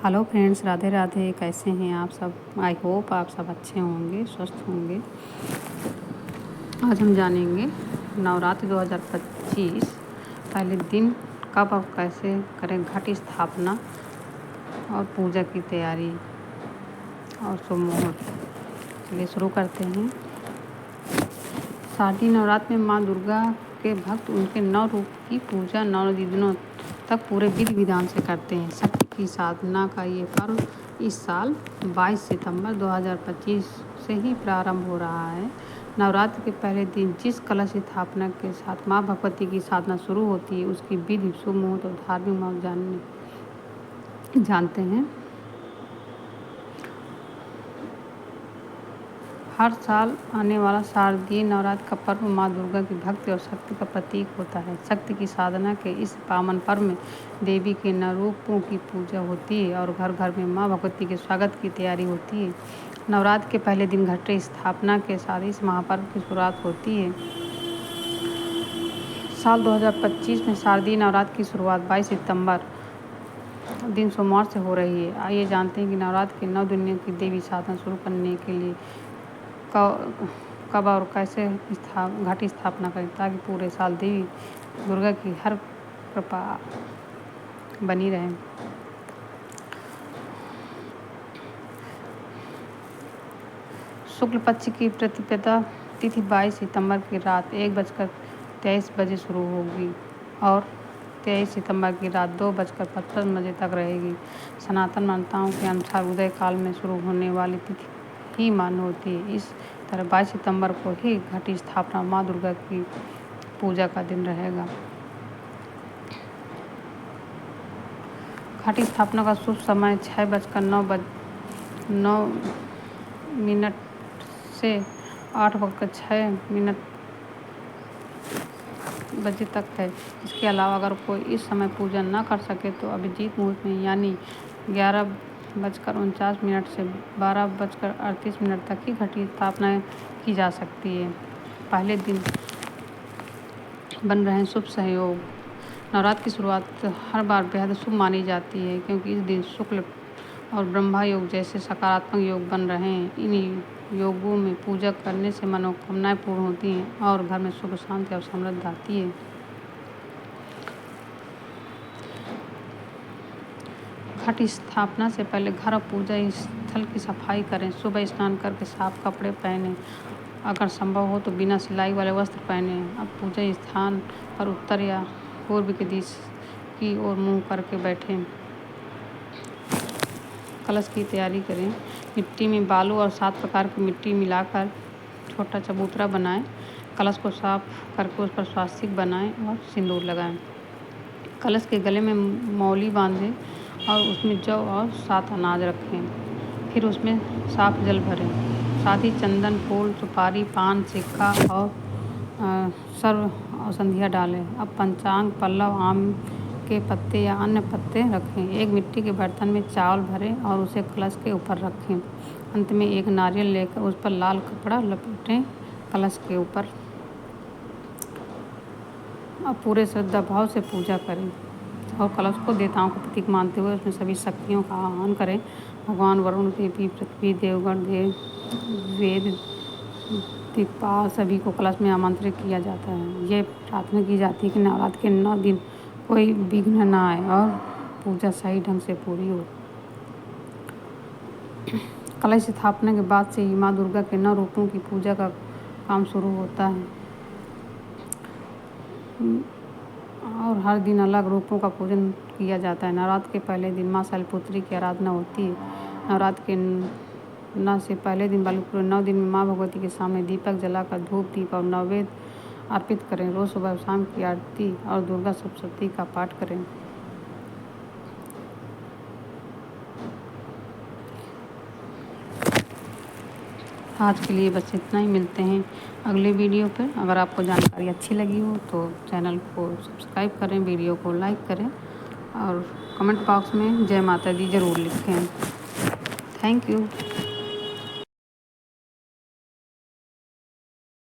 Hello friends, Radhe Radhe. कैसे हैं आप सब? आई होप आप सब अच्छे होंगे, स्वस्थ होंगे। आज हम जानेंगे नवरात्रि 2025 पहले दिन कब और कैसे करें घट स्थापना और पूजा की तैयारी और शुभ मुहूर्त। चलिए शुरू करते हैं। शारदीय नवरात्र में माँ दुर्गा के भक्त उनके 9 रूप की पूजा 9 दिनों तक पूरे विधि विधान से करते हैं। शक्ति की साधना का ये पर्व इस साल 22 सितंबर 2025 से ही प्रारंभ हो रहा है। नवरात्र के पहले दिन जिस कलश स्थापना के साथ माँ भगवती की साधना शुरू होती है, उसकी विधि, शुभ मुहूर्त और धार्मिक महत्व जानते हैं। हर साल आने वाला शारदीय नवरात्र का पर्व माँ दुर्गा की भक्ति और शक्ति का प्रतीक होता है। शक्ति की साधना के इस पावन पर्व में देवी के 9 रूपों की पूजा होती है और घर घर में माँ भगवती के स्वागत की तैयारी होती है। नवरात्र के पहले दिन घट स्थापना के साथ इस महापर्व की शुरुआत होती है। साल 2025 में शारदीय नवरात्र की शुरुआत 22 सितंबर दिन सोमवार से हो रही है। आइए जानते हैं कि नवरात्र के 9 दिनों की देवी साधना शुरू करने के लिए कब और कैसे घट स्थापना करें, ताकि पूरे साल देवी दुर्गा की हर कृपा बनी रहे। शुक्ल पक्ष की प्रतिपदा तिथि 22 सितंबर की रात 1:23 बजे शुरू होगी और 23 सितंबर की रात 2:55 बजे तक रहेगी। सनातन मान्यताओं के अनुसार उदय काल में शुरू होने वाली तिथि ही मान्य होती है। इस तरह 22 सितंबर को ही घट स्थापना माँ दुर्गा की पूजा का दिन रहेगा। घट स्थापना का शुभ समय 6:09 से 8:06 बजे तक है। इसके अलावा अगर कोई इस समय पूजा न कर सके तो अभिजीत मुहूर्त में यानी 11:49 से 12:38 तक ही घट स्थापना की जा सकती है। पहले दिन बन रहे हैं शुभ सहयोग। नवरात्र की शुरुआत हर बार बेहद शुभ मानी जाती है, क्योंकि इस दिन शुक्ल और ब्रह्मा योग जैसे सकारात्मक योग बन रहे हैं। इन योगों में पूजा करने से मनोकामनाएं पूर्ण होती हैं और घर में सुख, शांति और समृद्धि आती है। घट स्थापना से पहले घर और पूजा स्थल की सफाई करें। सुबह स्नान करके साफ कपड़े पहने, अगर संभव हो तो बिना सिलाई वाले वस्त्र पहने। अब पूजा स्थान पर उत्तर या पूर्व की दिशा की ओर मुंह करके बैठें। कलश की तैयारी करें। मिट्टी में बालू और 7 प्रकार की मिट्टी मिलाकर छोटा चबूतरा बनाएं। कलश को साफ करके उस पर स्वास्तिक बनाएं और सिंदूर लगाएं। कलश के गले में मौली बांधें और उसमें जौ और 7 अनाज रखें। फिर उसमें साफ जल भरें। साथ ही चंदन, फूल, सुपारी, पान, सिक्का और सर्व औषधियाँ डालें। अब पंचांग, पल्लव, आम के पत्ते या अन्य पत्ते रखें। एक मिट्टी के बर्तन में चावल भरें और उसे कलश के ऊपर रखें। अंत में एक नारियल लेकर उस पर लाल कपड़ा लपेटें कलश के ऊपर। अब पूरे श्रद्धा भाव से पूजा करें और कलश को देवताओं का प्रतीक मानते हुए उसमें सभी शक्तियों का आह्वान करें। भगवान वरुण, देवी पृथ्वी, देवगण, देव, वेद, दिक्पाल सभी को कलश में आमंत्रित किया जाता है। ये प्रार्थना की जाती है कि नवरात्र के 9 दिन कोई विघ्न न आए और पूजा सही ढंग से पूरी हो। कलश स्थापना के बाद से ही माँ दुर्गा के 9 रूपों की पूजा का काम शुरू होता है और हर दिन अलग रूपों का पूजन किया जाता है। नवरात्र के पहले दिन माँ शैलपुत्री की आराधना होती है। नवरात्र के न से पहले दिन वाले पूरे 9 दिन में माँ भगवती के सामने दीपक जलाकर धूप, दीप और नैवेद्य अर्पित करें। रोज सुबह और शाम की आरती और दुर्गा सप्तशती का पाठ करें। आज के लिए बस इतना ही। मिलते हैं अगले वीडियो पर। अगर आपको जानकारी अच्छी लगी हो तो चैनल को सब्सक्राइब करें, वीडियो को लाइक करें और कमेंट बॉक्स में जय माता दी ज़रूर लिखें। Thank you.